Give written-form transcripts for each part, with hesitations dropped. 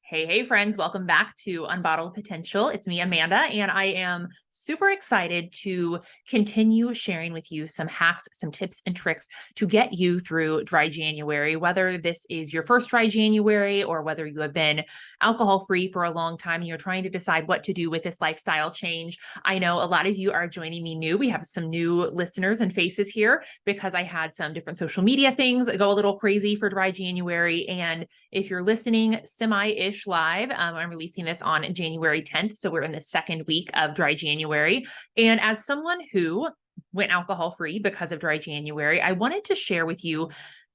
Hey, friends, welcome back to Unbottled Potential. It's me, Amanda, and I am super excited to continue sharing with you some hacks, some tips and tricks to get you through dry January, whether this is your first dry January or whether you have been alcohol-free for a long time and you're trying to decide what to do with this lifestyle change. I know a lot of you are joining me new. We have some new listeners and faces here because I had some different social media things go a little crazy for dry January. And if you're listening semi-ish live, I'm releasing this on January 10th. So we're in the second week of dry January. And as someone who went alcohol-free because of dry January, I wanted to share with you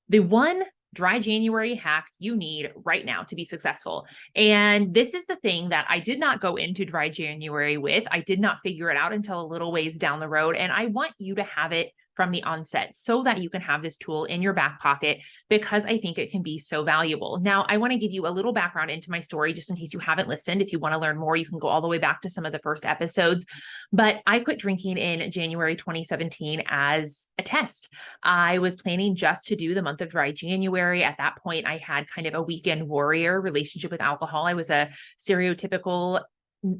the one dry January hack you need right now to be successful. And this is the thing that I did not go into dry January with. I did not figure it out until a little ways down the road. And I want you to have it from the onset so that you can have this tool in your back pocket because I think it can be so valuable. Now, I want to give you a little background into my story just in case you haven't listened. If you want to learn more, you can go all the way back to some of the first episodes. But I quit drinking in January 2017 as a test. I was planning just to do the month of dry January. At that point, I had kind of a weekend warrior relationship with alcohol. I was a stereotypical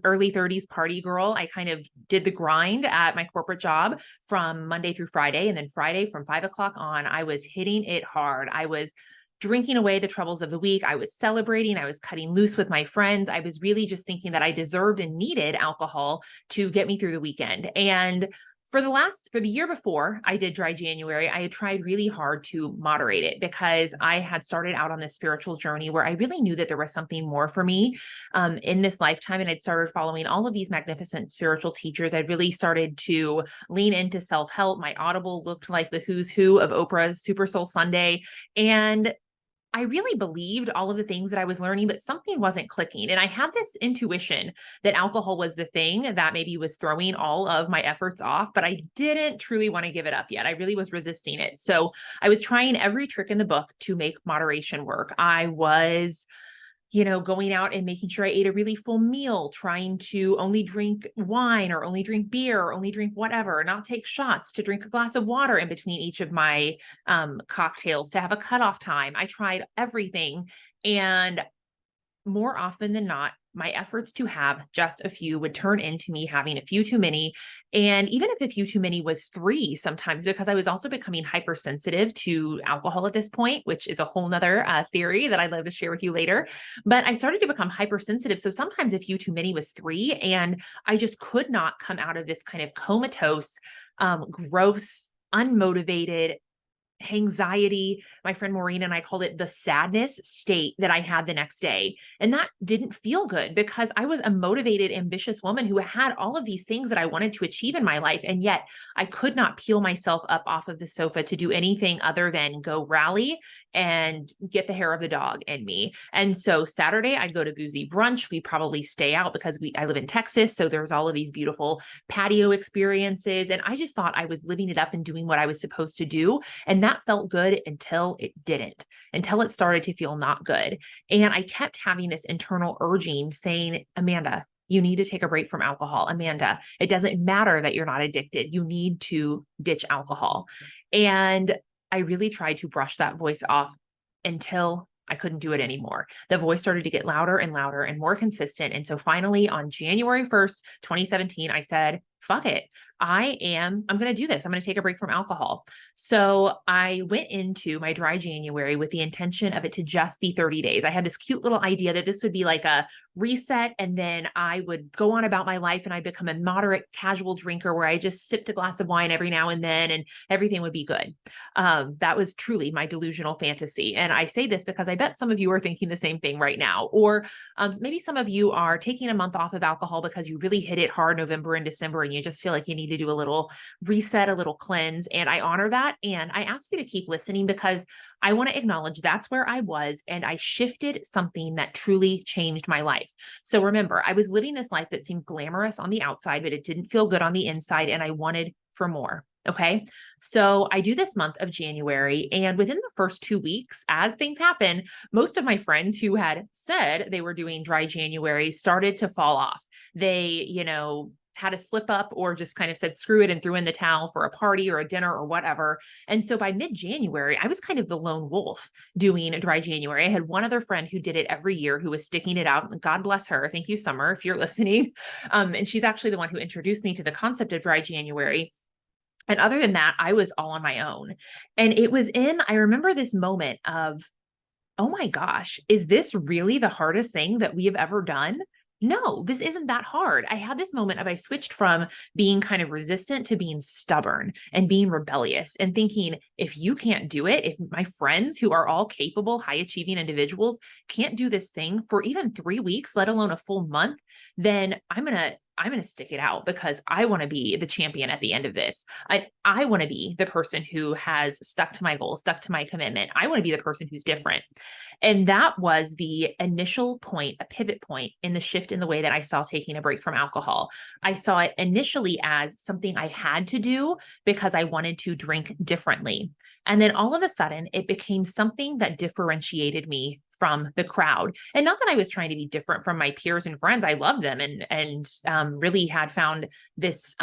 early 30s party girl. I kind of did the grind at my corporate job from Monday through Friday. And then Friday from 5 o'clock on, I was hitting it hard. I was drinking away the troubles of the week. I was celebrating. I was cutting loose with my friends. I was really just thinking that I deserved and needed alcohol to get me through the weekend. And for the year before I did dry January, I had tried really hard to moderate it because I had started out on this spiritual journey where I really knew that there was something more for me in this lifetime. And I'd started following all of these magnificent spiritual teachers. I'd really started to lean into self-help. My Audible looked like the who's who of Oprah's Super Soul Sunday. And I really believed all of the things that I was learning, but something wasn't clicking. And I had this intuition that alcohol was the thing that maybe was throwing all of my efforts off, but I didn't truly want to give it up yet. I really was resisting it. So I was trying every trick in the book to make moderation work. I was going out and making sure I ate a really full meal, trying to only drink wine or only drink beer or only drink whatever, not take shots, to drink a glass of water in between each of my cocktails, to have a cutoff time. I tried everything. And more often than not, my efforts to have just a few would turn into me having a few too many. And even if a few too many was three sometimes, because I was also becoming hypersensitive to alcohol at this point, which is a whole nother theory that I'd love to share with you later. But I started to become hypersensitive. So sometimes a few too many was three. And I just could not come out of this kind of comatose, gross, unmotivated, anxiety. My friend Maureen and I called it the sadness state that I had the next day. And that didn't feel good because I was a motivated, ambitious woman who had all of these things that I wanted to achieve in my life. And yet I could not peel myself up off of the sofa to do anything other than go rally and get the hair of the dog in me. And so Saturday I'd go to boozy brunch. We probably stay out because I live in Texas. So there's all of these beautiful patio experiences. And I just thought I was living it up and doing what I was supposed to do. And that felt good until it didn't, until it started to feel not good. And I kept having this internal urging saying, Amanda, you need to take a break from alcohol. Amanda, it doesn't matter that you're not addicted. You need to ditch alcohol. And I really tried to brush that voice off until I couldn't do it anymore. The voice started to get louder and louder and more consistent. And so finally on January 1st, 2017, I said, fuck it. I'm going to do this. I'm going to take a break from alcohol. So I went into my dry January with the intention of it to just be 30 days. I had this cute little idea that this would be like a reset. And then I would go on about my life and I'd become a moderate casual drinker where I just sipped a glass of wine every now and then and everything would be good. That was truly my delusional fantasy. And I say this because I bet some of you are thinking the same thing right now. Or maybe some of you are taking a month off of alcohol because you really hit it hard November and December and you just feel like you need to do a little reset, a little cleanse. And I honor that. And I ask you to keep listening because I want to acknowledge that's where I was. And I shifted something that truly changed my life. So remember, I was living this life that seemed glamorous on the outside, but it didn't feel good on the inside. And I wanted for more. Okay. So I do this month of January, and within the first 2 weeks, as things happen, most of my friends who had said they were doing dry January started to fall off. They, had a slip up or just kind of said, screw it, and threw in the towel for a party or a dinner or whatever. And so by mid-January, I was kind of the lone wolf doing dry January. I had one other friend who did it every year, who was sticking it out. God bless her. Thank you, Summer, if you're listening. And she's actually the one who introduced me to the concept of dry January. And other than that, I was all on my own. And I remember this moment of, oh my gosh, is this really the hardest thing that we have ever done? No, this isn't that hard. I had this moment of, I switched from being kind of resistant to being stubborn and being rebellious and thinking, if you can't do it, if my friends who are all capable, high achieving individuals can't do this thing for even 3 weeks, let alone a full month, then I'm going to stick it out, because I want to be the champion at the end of this. I want to be the person who has stuck to my goal, stuck to my commitment. I want to be the person who's different. And that was the initial point, a pivot point in the shift in the way that I saw taking a break from alcohol. I saw it initially as something I had to do because I wanted to drink differently. And then all of a sudden, it became something that differentiated me from the crowd. And not that I was trying to be different from my peers and friends. I loved them and really had found this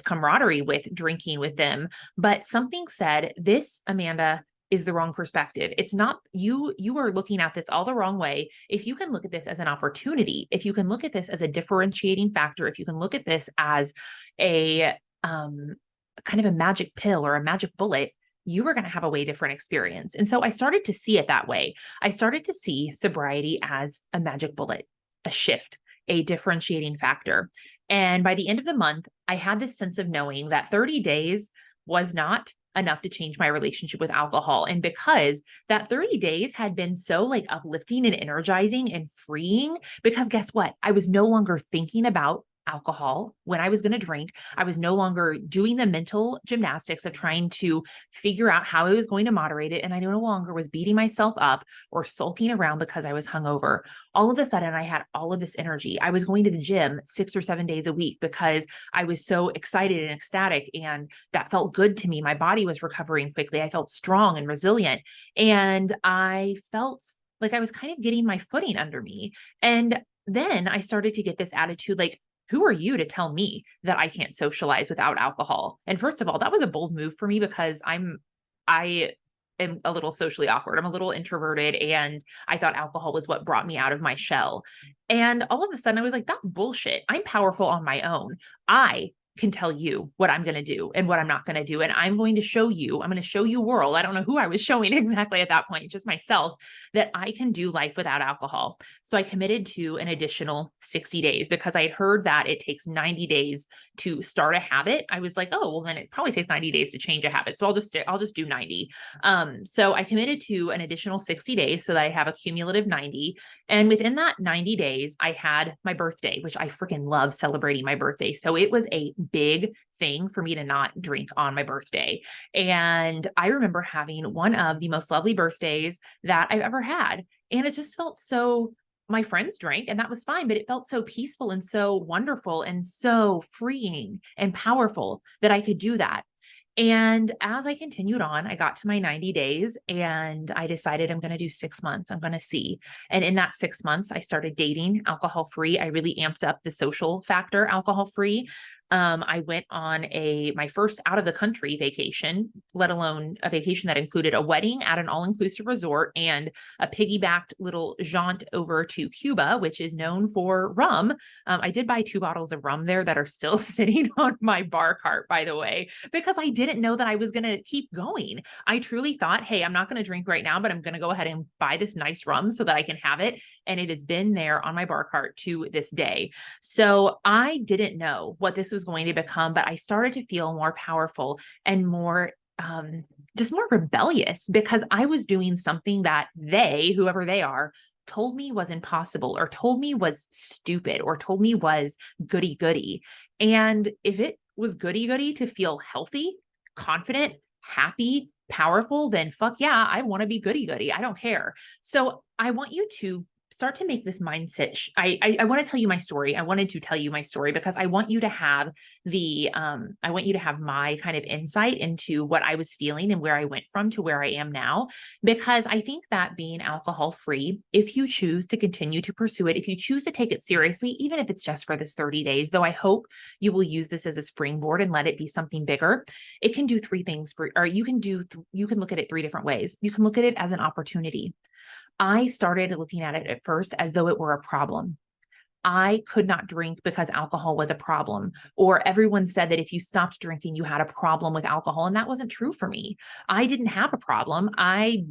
camaraderie with drinking with them. But something said, this, Amanda, is the wrong perspective. It's not you. You are looking at this all the wrong way. If you can look at this as an opportunity, if you can look at this as a differentiating factor, if you can look at this as a kind of a magic pill or a magic bullet, you are going to have a way different experience. And so I started to see it that way. I started to see sobriety as a magic bullet, a shift, a differentiating factor. And by the end of the month, I had this sense of knowing that 30 days was not enough to change my relationship with alcohol. And because that 30 days had been so like uplifting and energizing and freeing, because guess what? I was no longer thinking about alcohol when I was going to drink. I was no longer doing the mental gymnastics of trying to figure out how I was going to moderate it. And I no longer was beating myself up or sulking around because I was hungover. All of a sudden, I had all of this energy. I was going to the gym 6 or 7 days a week because I was so excited and ecstatic, and that felt good to me. My body was recovering quickly. I felt strong and resilient, and I felt like I was kind of getting my footing under me. And then I started to get this attitude like, who are you to tell me that I can't socialize without alcohol? And first of all, that was a bold move for me because I am a little socially awkward. I'm a little introverted, and I thought alcohol was what brought me out of my shell. And all of a sudden I was like, that's bullshit. I'm powerful on my own. I can tell you what I'm going to do and what I'm not going to do. And I'm going to show you, world. I don't know who I was showing exactly at that point, just myself, that I can do life without alcohol. So I committed to an additional 60 days because I had heard that it takes 90 days to start a habit. I was like, oh, well, then it probably takes 90 days to change a habit. So I'll just do 90. So I committed to an additional 60 days so that I have a cumulative 90. And within that 90 days, I had my birthday, which I freaking love celebrating my birthday. So it was a big thing for me to not drink on my birthday. And I remember having one of the most lovely birthdays that I've ever had. And it just felt so, my friends drank and that was fine, but it felt so peaceful and so wonderful and so freeing and powerful that I could do that. And as I continued on, I got to my 90 days and I decided I'm going to do 6 months. I'm going to see. And in that 6 months, I started dating alcohol free. I really amped up the social factor alcohol free. I went on my first out of the country vacation, let alone a vacation that included a wedding at an all-inclusive resort and a piggybacked little jaunt over to Cuba, which is known for rum. I did buy 2 bottles of rum there that are still sitting on my bar cart, by the way, because I didn't know that I was going to keep going. I truly thought, hey, I'm not going to drink right now, but I'm going to go ahead and buy this nice rum so that I can have it. And it has been there on my bar cart to this day. So I didn't know what this was going to become, but I started to feel more powerful and more just more rebellious because I was doing something that whoever they are, told me was impossible or told me was stupid or told me was goody goody. And if it was goody goody to feel healthy, confident, happy, powerful, then fuck yeah, I want to be goody goody. I don't care. So I want you to start to make this mindset. I want to tell you my story. I wanted to tell you my story because I want you to have I want you to have my kind of insight into what I was feeling and where I went from to where I am now. Because I think that being alcohol free, if you choose to continue to pursue it, if you choose to take it seriously, even if it's just for this 30 days, though I hope you will use this as a springboard and let it be something bigger, it can do three things or you can look at it three different ways. You can look at it as an opportunity. I started looking at it at first as though it were a problem. I could not drink because alcohol was a problem, or everyone said that if you stopped drinking, you had a problem with alcohol. And that wasn't true for me. I didn't have a problem. I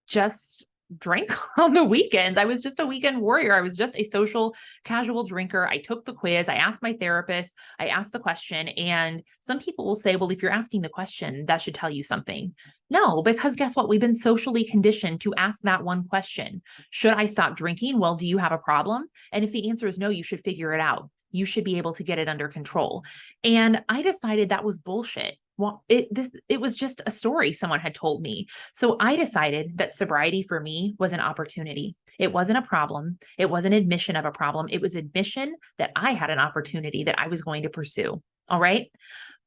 just drank on the weekends. I was just a weekend warrior. I was just a social casual drinker. I took the quiz. I asked my therapist. I asked the question. And some people will say, well, if you're asking the question, that should tell you something. No, because guess what? We've been socially conditioned to ask that one question. Should I stop drinking? Well, do you have a problem? And if the answer is no, you should figure it out. You should be able to get it under control. And I decided that was bullshit. Well, it was just a story someone had told me. So I decided that sobriety for me was an opportunity. It wasn't a problem. It wasn't admission of a problem. It was admission that I had an opportunity that I was going to pursue. All right.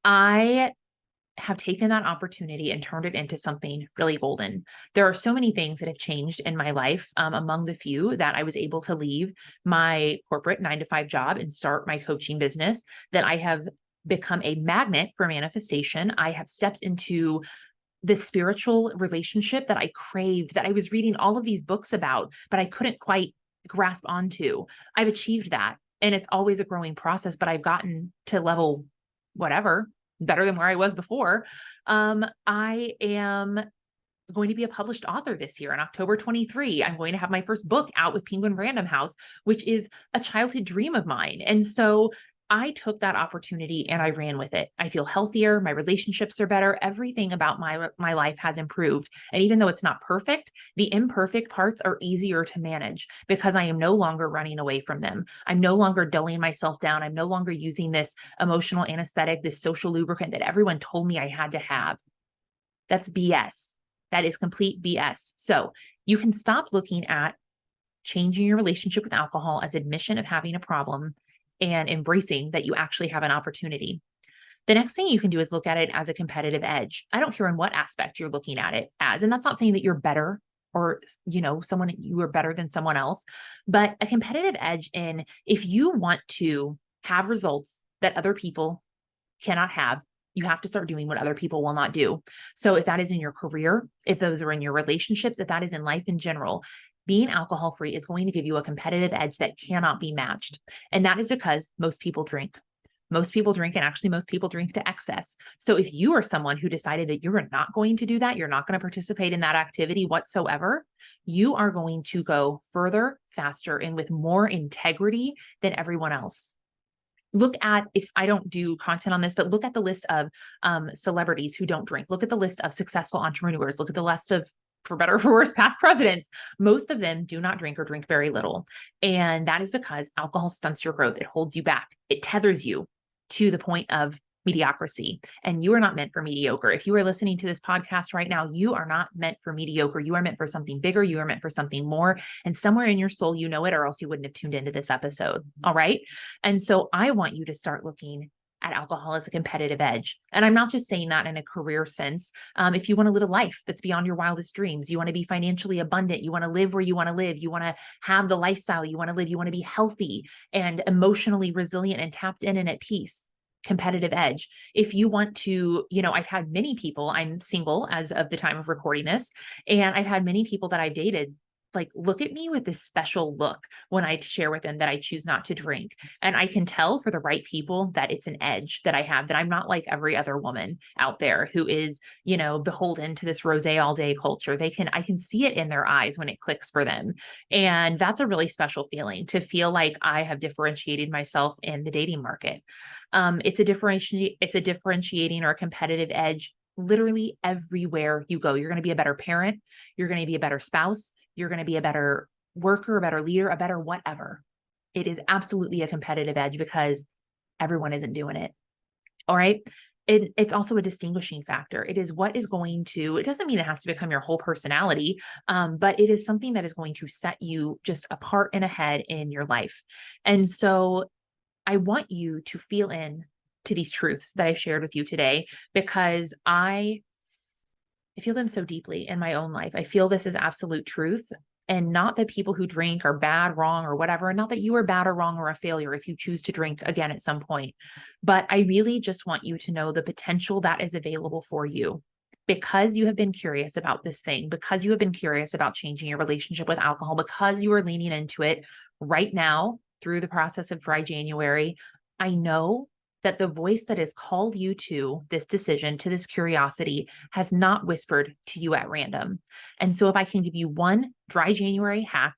I have taken that opportunity and turned it into something really golden. There are so many things that have changed in my life. Among the few that I was able to leave my corporate 9-to-5 job and start my coaching business, that I have become a magnet for manifestation. I have stepped into the spiritual relationship that I craved, that I was reading all of these books about, but I couldn't quite grasp onto. I've achieved that. And it's always a growing process, but I've gotten to level whatever, better than where I was before. I am going to be a published author this year in October 23. I'm going to have my first book out with Penguin Random House, which is a childhood dream of mine. And so I took that opportunity and I ran with it. I feel healthier. My relationships are better. Everything about my life has improved. And even though it's not perfect, the imperfect parts are easier to manage because I am no longer running away from them. I'm no longer dulling myself down. I'm no longer using this emotional anesthetic, this social lubricant that everyone told me I had to have. That's BS. That is complete BS. So you can stop looking at changing your relationship with alcohol as admission of having a problem and embracing that you actually have an opportunity. The next thing you can do is look at it as a competitive edge. I don't care in what aspect you're looking at it as, and that's not saying that you're better or, you are better than someone else, but a competitive edge in if you want to have results that other people cannot have, you have to start doing what other people will not do. So if that is in your career, if those are in your relationships, if that is in life in general, being alcohol free is going to give you a competitive edge that cannot be matched. And that is because most people drink. Most people drink, and actually most people drink to excess. So if you are someone who decided that you're not going to do that, you're not going to participate in that activity whatsoever, you are going to go further, faster, and with more integrity than everyone else. Look at, if I don't do content on this, but look at the list of celebrities who don't drink. Look at the list of successful entrepreneurs. Look at the list of, for better or for worse, past presidents. Most of them do not drink or drink very little. And that is because alcohol stunts your growth. It holds you back. It tethers you to the point of mediocrity. And you are not meant for mediocre. If you are listening to this podcast right now, you are not meant for mediocre. You are meant for something bigger. You are meant for something more. And somewhere in your soul, you know it, or else you wouldn't have tuned into this episode. All right. And so I want you to start looking at alcohol as a competitive edge. And I'm not just saying that in a career sense. If you want to live a life that's beyond your wildest dreams, you want to be financially abundant, you want to live where you want to live, you want to have the lifestyle you want to live, you want to be healthy and emotionally resilient and tapped in and at peace. Competitive edge. If you want to, I've had many people, I'm single as of the time of recording this, and I've had many people that I've dated look at me with this special look when I share with them that I choose not to drink. And I can tell for the right people that it's an edge that I have, that I'm not like every other woman out there who is, beholden to this rosé all day culture. I can see it in their eyes when it clicks for them. And that's a really special feeling, to feel like I have differentiated myself in the dating market. It's a differentiating or a competitive edge literally everywhere you go. You're going to be a better parent. You're going to be a better spouse. You're going to be a better worker, a better leader, a better whatever. It is absolutely a competitive edge because everyone isn't doing it. All right. it's also a distinguishing factor. It is what is going to, it doesn't mean it has to become your whole personality, but it is something that is going to set you just apart and ahead in your life. And so I want you to feel in to these truths that I've shared with you today, because I feel them so deeply in my own life. I feel this is absolute truth. And not that people who drink are bad, wrong, or whatever. And not that you are bad or wrong or a failure if you choose to drink again at some point. But I really just want you to know the potential that is available for you, because you have been curious about this thing, because you have been curious about changing your relationship with alcohol, because you are leaning into it right now through the process of Dry January. I know that the voice that has called you to this decision, to this curiosity, has not whispered to you at random. And so if I can give you one Dry January hack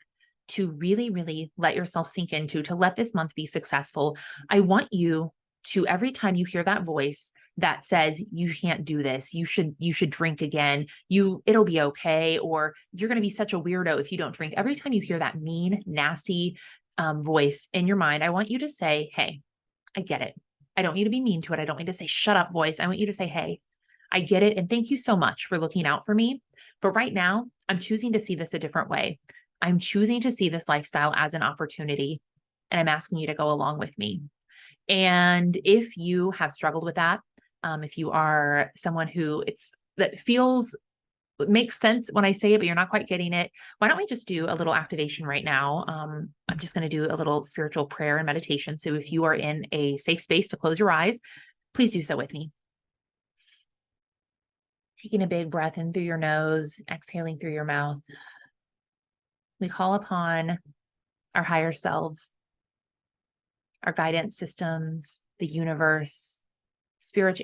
to really, really let yourself sink into, to let this month be successful, I want you to, every time you hear that voice that says you can't do this, you should drink again, it'll be okay, or you're going to be such a weirdo if you don't drink. Every time you hear that mean, nasty voice in your mind, I want you to say, hey, I get it. I don't want you to be mean to it. I don't want you to say, shut up, voice. I want you to say, hey, I get it. And thank you so much for looking out for me. But right now, I'm choosing to see this a different way. I'm choosing to see this lifestyle as an opportunity. And I'm asking you to go along with me. And if you have struggled with that, if you are someone who it makes sense when I say it, but you're not quite getting it, why don't we just do a little activation right now? I'm just going to do a little spiritual prayer and meditation. So if you are in a safe space to close your eyes, please do so with me. Taking a big breath in through your nose, exhaling through your mouth. We call upon our higher selves, our guidance systems, the universe, spirits,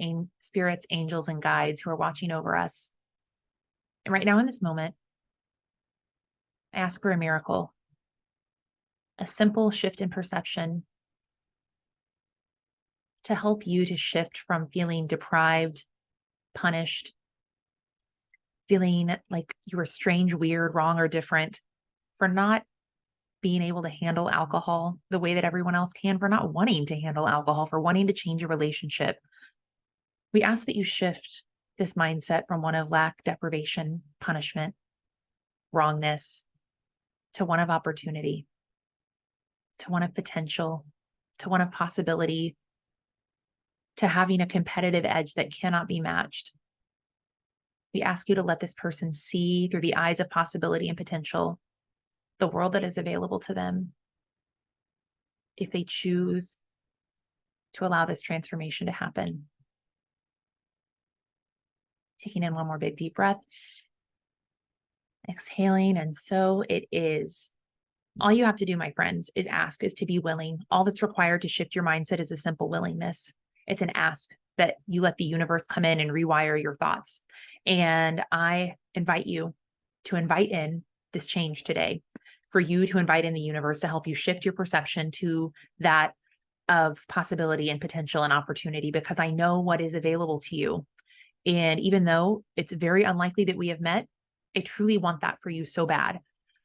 angels, and guides who are watching over us. And right now in this moment, I ask for a miracle, a simple shift in perception to help you to shift from feeling deprived, punished, feeling like you were strange, weird, wrong, or different for not being able to handle alcohol the way that everyone else can, for not wanting to handle alcohol, for wanting to change your relationship. We ask that you shift this mindset from one of lack, deprivation, punishment, wrongness, to one of opportunity, to one of potential, to one of possibility, to having a competitive edge that cannot be matched. We ask you to let this person see through the eyes of possibility and potential the world that is available to them if they choose to allow this transformation to happen. Taking in one more big deep breath. Exhaling, and so it is. All you have to do, my friends, is to be willing. All that's required to shift your mindset is a simple willingness. It's an ask that you let the universe come in and rewire your thoughts. And I invite you to invite in this change today, for you to invite in the universe to help you shift your perception to that of possibility and potential and opportunity, because I know what is available to you. And even though it's very unlikely that we have met, I truly want that for you so bad.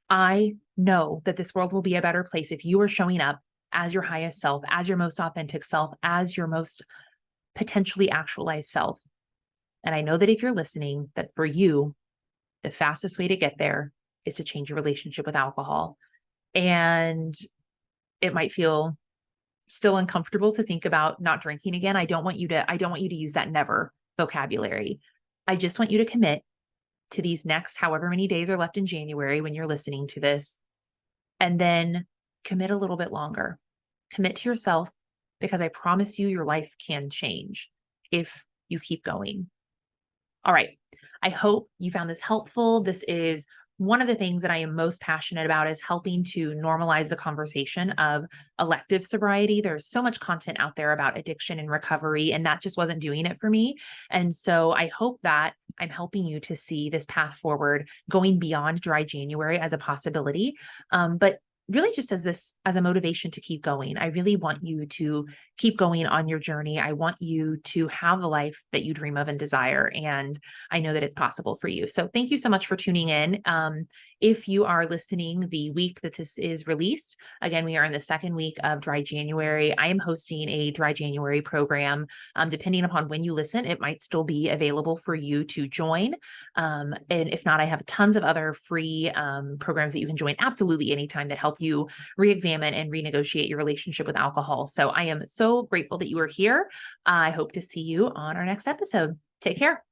I know that this world will be a better place if you are showing up as your highest self, as your most authentic self, as your most potentially actualized self. And I know that if you're listening, that for you, the fastest way to get there is to change your relationship with alcohol. And it might feel still uncomfortable to think about not drinking again. I don't want you to use that never vocabulary. I just want you to commit to these next however many days are left in January when you're listening to this, and then commit a little bit longer. Commit to yourself, because I promise you your life can change if you keep going. All right. I hope you found this helpful. This is one of the things that I am most passionate about, is helping to normalize the conversation of elective sobriety. There's so much content out there about addiction and recovery, and that just wasn't doing it for me. And so I hope that I'm helping you to see this path forward, going beyond Dry January as a possibility. But really just as a motivation to keep going. I really want you to keep going on your journey. I want you to have the life that you dream of and desire. And I know that it's possible for you. So thank you so much for tuning in. If you are listening the week that this is released, again, we are in the second week of Dry January. I am hosting a Dry January program. Depending upon when you listen, it might still be available for you to join. And if not, I have tons of other free programs that you can join absolutely anytime that help you re-examine and renegotiate your relationship with alcohol. So I am so grateful that you are here. I hope to see you on our next episode. Take care.